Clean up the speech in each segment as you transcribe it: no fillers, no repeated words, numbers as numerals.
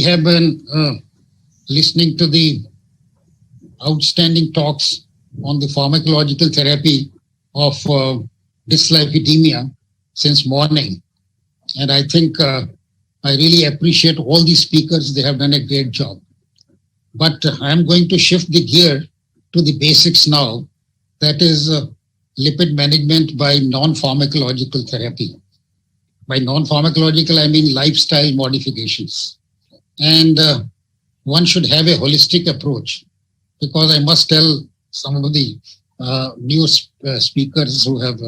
have been listening to the outstanding talks on the pharmacological therapy of dyslipidemia since morning. And I think I really appreciate all the speakers. They have done a great job. But I'm going to shift the gear to the basics now. That is lipid management by non-pharmacological therapy. By non-pharmacological, I mean lifestyle modifications. And one should have a holistic approach, because I must tell some of the new speakers who have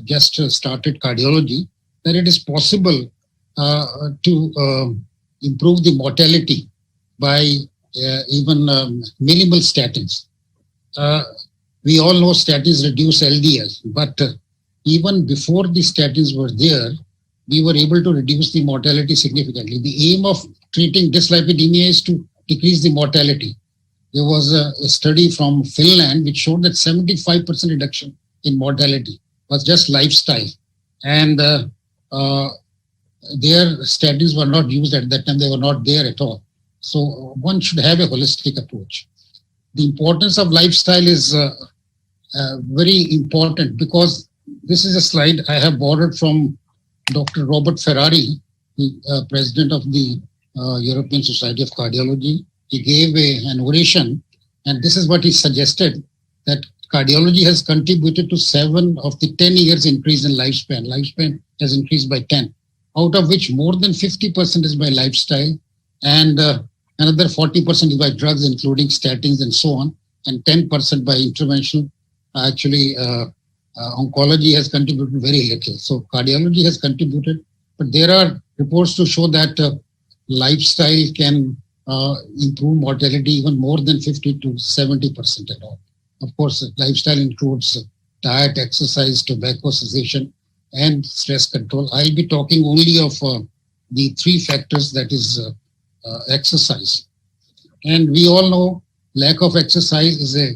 just started cardiology that it is possible to improve the mortality by even minimal statins. We all know statins reduce LDL, but even before the statins were there, we were able to reduce the mortality significantly. The aim of treating dyslipidemia is to decrease the mortality. There was a study from Finland which showed that 75% reduction in mortality was just lifestyle. And their statins were not used at that time. They were not there at all. So one should have a holistic approach. The importance of lifestyle is very important, because this is a slide I have borrowed from Dr. Robert Ferrari, the president of the European Society of Cardiology. He gave an oration, and this is what he suggested, that cardiology has contributed to 7 of the 10 years increase in lifespan. Lifespan has increased by 10, out of which more than 50% is by lifestyle, and another 40% is by drugs, including statins and so on, and 10% by intervention. Actually, oncology has contributed very little. So cardiology has contributed, but there are reports to show that lifestyle can improve mortality even more than 50 to 70% at all. Of course, lifestyle includes diet, exercise, tobacco cessation, and stress control. I'll be talking only of the 3 factors, that is exercise. And we all know lack of exercise is a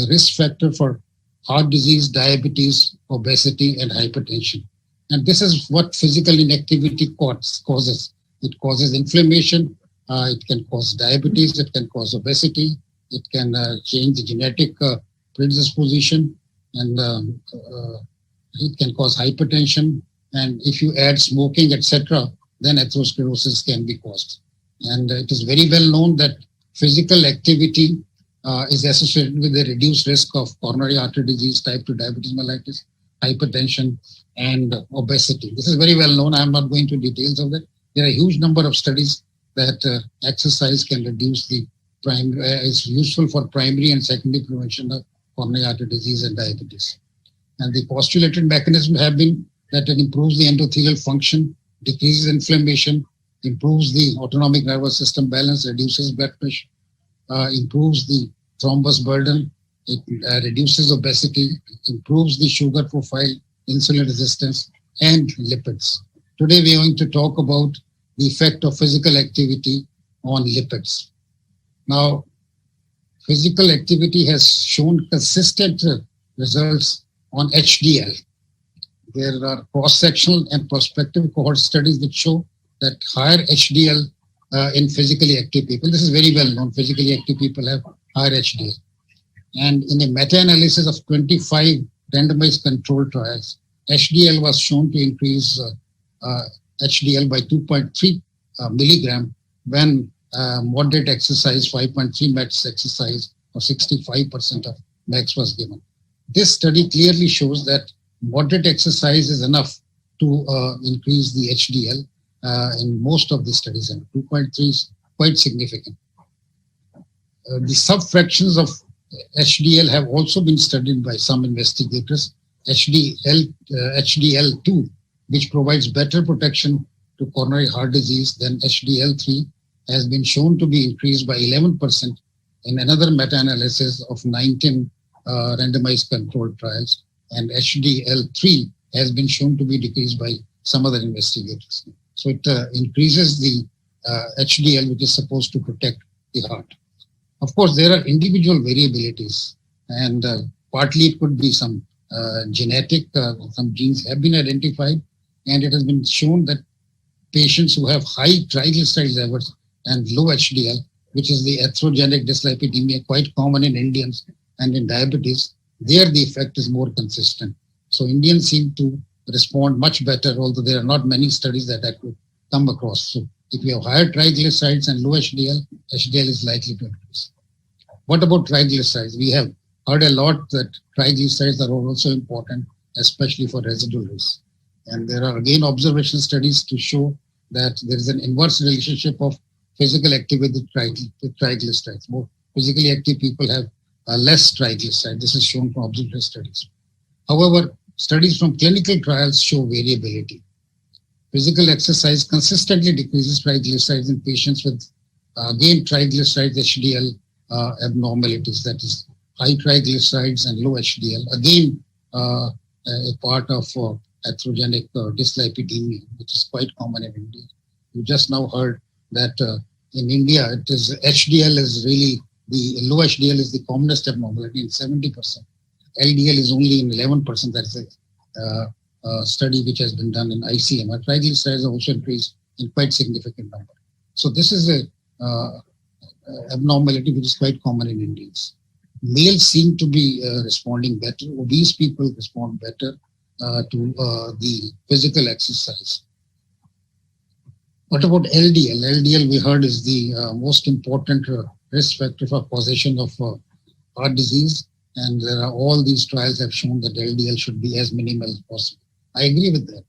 risk factor for heart disease, diabetes, obesity, and hypertension. And this is what physical inactivity causes. It causes inflammation, it can cause diabetes, it can cause obesity, it can change the genetic predisposition, and it can cause hypertension. And if you add smoking, etc., then atherosclerosis can be caused. And it is very well known that physical activity is associated with a reduced risk of coronary artery disease, type 2 diabetes mellitus, hypertension, and obesity. This is very well known. I am not going into details of that. There are a huge number of studies that exercise can reduce the is useful for primary and secondary prevention of coronary artery disease and diabetes. And the postulated mechanisms have been that it improves the endothelial function, decreases inflammation, improves the autonomic nervous system balance, reduces blood pressure, improves the thrombus burden, it reduces obesity, improves the sugar profile, insulin resistance, and lipids. Today we are going to talk about the effect of physical activity on lipids. Now, physical activity has shown consistent results on HDL. There are cross-sectional and prospective cohort studies that show that higher HDL in physically active people. This is very well known. Physically active people have higher HDL. And in a meta-analysis of 25 randomized controlled trials, HDL was shown to increase HDL by 2.3 milligram when moderate exercise, 5.3 max exercise, or 65% of max was given. This study clearly shows that moderate exercise is enough to increase the HDL in most of the studies, and 2.3 is quite significant. The subfractions of HDL have also been studied by some investigators. HDL2, which provides better protection to coronary heart disease than HDL3, has been shown to be increased by 11% in another meta-analysis of 19 randomized controlled trials, and HDL3 has been shown to be decreased by some other investigators. So it increases the HDL, which is supposed to protect the heart. Of course, there are individual variabilities, and partly it could be some genetic, some genes have been identified, and it has been shown that patients who have high triglyceride levels and low HDL, which is the atherogenic dyslipidemia, quite common in Indians and in diabetes, there the effect is more consistent. So Indians seem to respond much better, although there are not many studies that I could come across. So if you have higher triglycerides and low HDL, HDL is likely to increase. What about triglycerides? We have heard a lot that triglycerides are also important, especially for residual risk. And there are again observational studies to show that there is an inverse relationship of physical activity with triglycerides. More physically active people have less triglycerides. This is shown from observational studies. However, studies from clinical trials show variability. Physical exercise consistently decreases triglycerides in patients with, again, triglycerides HDL abnormalities, that is, high triglycerides and low HDL. Again, a part of atherogenic dyslipidemia, which is quite common in India. You just now heard that in India, it is HDL is really, the low HDL is the commonest abnormality in 70%. LDL is only in 11%. That's a study which has been done in ICMR. Triglycerides are also increased in quite significant number. So this is a abnormality which is quite common in Indians. Males seem to be responding better. Obese people respond better to the physical exercise. What about LDL? LDL, we heard, is the most important risk factor for causation of heart disease. And all these trials have shown that LDL should be as minimal as possible. I agree with that.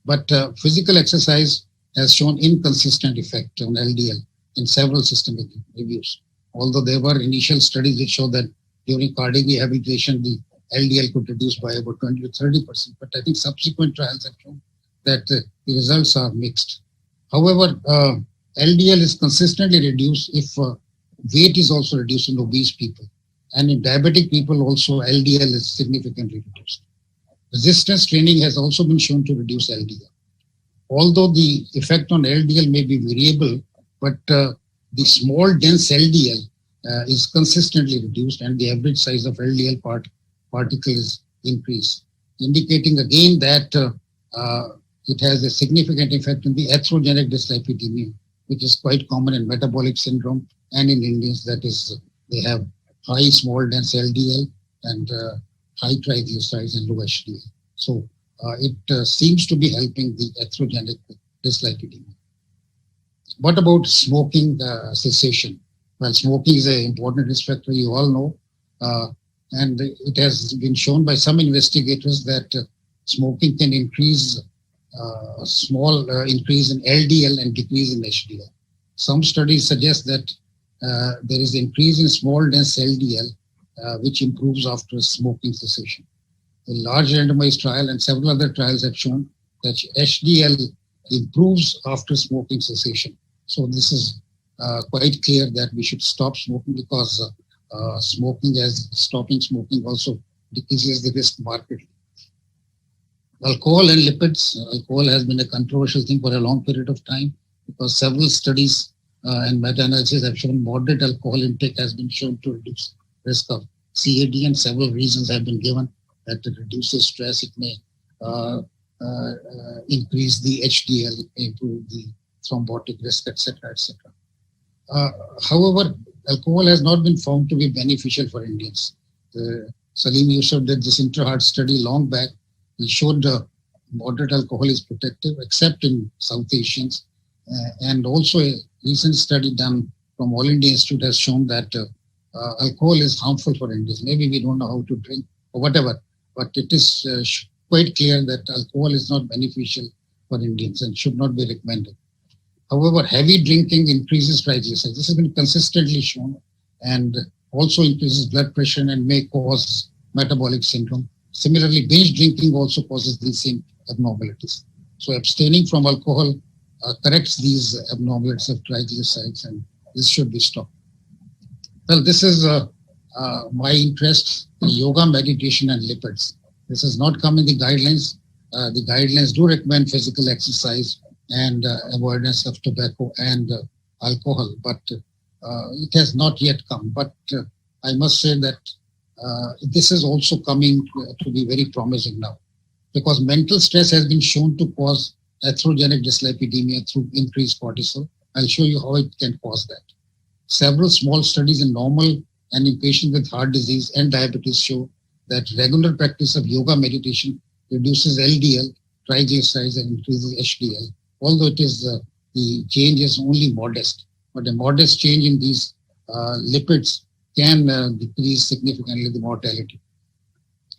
But physical exercise has shown inconsistent effect on LDL in several systemic reviews. Although there were initial studies which show that during cardiac rehabilitation, the LDL could reduce by about 20 to 30%. But I think subsequent trials have shown that the results are mixed. However, LDL is consistently reduced if weight is also reduced in obese people. And in diabetic people also, LDL is significantly reduced. Resistance training has also been shown to reduce LDL. Although the effect on LDL may be variable, but the small dense LDL is consistently reduced and the average size of LDL particle is increased, indicating again that it has a significant effect on the atherogenic dyslipidemia, which is quite common in metabolic syndrome and in Indians. That is, they have high small dense LDL and high triglycerides and low HDL. So it seems to be helping the atherogenic dyslipidemia. What about smoking cessation? Well, smoking is an important risk factor, you all know. And it has been shown by some investigators that smoking can increase a small increase in LDL and decrease in HDL. Some studies suggest that there is increase in small dense LDL, which improves after smoking cessation. A large randomized trial and several other trials have shown that HDL improves after smoking cessation. So this is quite clear that we should stop smoking because stopping smoking also decreases the risk markedly. Alcohol and lipids. Alcohol has been a controversial thing for a long period of time because several studies and meta-analysis have shown moderate alcohol intake has been shown to reduce risk of CAD, and several reasons have been given that it reduces stress. It may increase the HDL, improve the thrombotic risk, etc., etc. However, alcohol has not been found to be beneficial for Indians. Salim Yusuf did this intra-heart study long back. He showed moderate alcohol is protective, except in South Asians. And also a recent study done from All India Institute has shown that alcohol is harmful for Indians. Maybe we don't know how to drink or whatever, but it is quite clear that alcohol is not beneficial for Indians and should not be recommended. However, heavy drinking increases triglycerides. This has been consistently shown and also increases blood pressure and may cause metabolic syndrome. Similarly, binge drinking also causes these same abnormalities. So abstaining from alcohol corrects these abnormalities of triglycerides, and this should be stopped. Well, this is my interest in yoga, meditation, and lipids. This has not come in the guidelines. The guidelines do recommend physical exercise and avoidance of tobacco and alcohol, but it has not yet come. But I must say that this is also coming to be very promising now, because mental stress has been shown to cause atherogenic dyslipidemia through increased cortisol. I'll show you how it can cause that. Several small studies in normal and in patients with heart disease and diabetes show that regular practice of yoga meditation reduces LDL, triglycerides, and increases HDL. Although the change is only modest, but a modest change in these lipids can decrease significantly the mortality.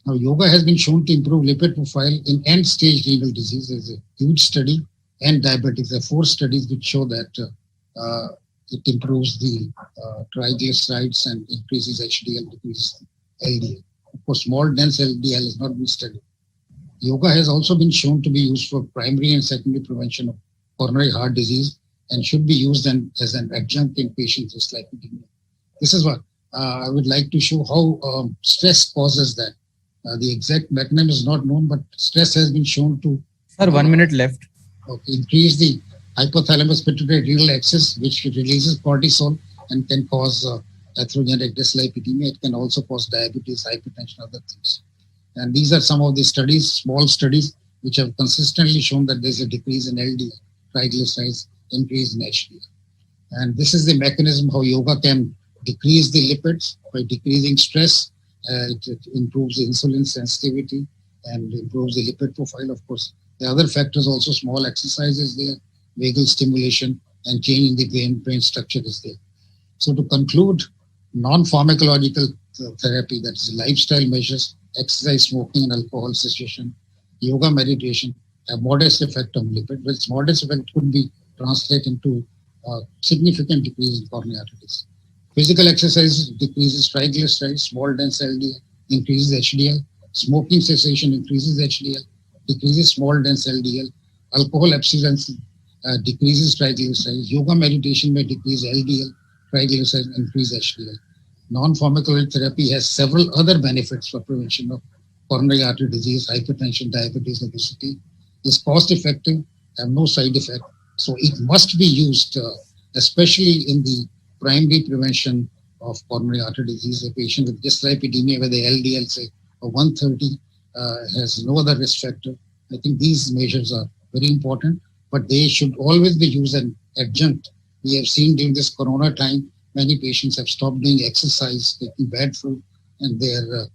Now, yoga has been shown to improve lipid profile in end-stage renal disease. There's a huge study, and diabetics. There are 4 studies which show that it improves the triglycerides and increases HDL, decreases LDL. Of course, small dense LDL has not been studied. Yoga has also been shown to be used for primary and secondary prevention of coronary heart disease and should be used as an adjunct in patients with dyslipidemia. This is what I would like to show how stress causes that. The exact mechanism is not known, but stress has been shown to... Sir, 1 minute left. Okay, increase the hypothalamus pituitary adrenal axis, which releases cortisol and can cause atherogenic dyslipidemia. It can also cause diabetes, hypertension, other things. And these are some of the studies, small studies, which have consistently shown that there's a decrease in LDL, triglycerides, increase in HDL. And this is the mechanism how yoga can decrease the lipids by decreasing stress. It improves the insulin sensitivity and improves the lipid profile, of course. The other factors also, small exercises there, vagal stimulation, and change in the brain structure is there. So to conclude, non-pharmacological therapy, that is lifestyle measures, exercise, smoking, and alcohol cessation, yoga, meditation, a modest effect on lipid, which modest effect could be translated into a significant decrease in coronary artery disease. Physical exercise decreases triglycerides, small dense LDL, increases HDL. Smoking cessation increases HDL, decreases small dense LDL. Alcohol abstinence decreases triglycerides. Yoga meditation may decrease LDL, triglycerides, increase HDL. Non-pharmacological therapy has several other benefits for prevention of coronary artery disease, hypertension, diabetes, obesity. Is cost effective, have no side effect. So it must be used, especially in the primary prevention of coronary artery disease. A patient with dyslipidemia where the LDL, say, of 130 has no other risk factor. I think these measures are very important, but they should always be used as an adjunct. We have seen during this corona time, many patients have stopped doing exercise, taking bad food, and their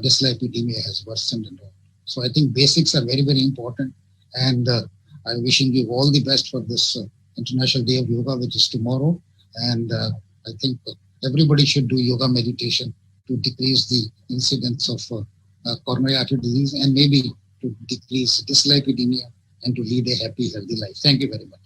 dyslipidemia has worsened and all. So I think basics are very, very important. And I'm wishing you all the best for this International Day of Yoga, which is tomorrow. And I think everybody should do yoga meditation to decrease the incidence of coronary artery disease and maybe to decrease dyslipidemia and to lead a happy, healthy life. Thank you very much.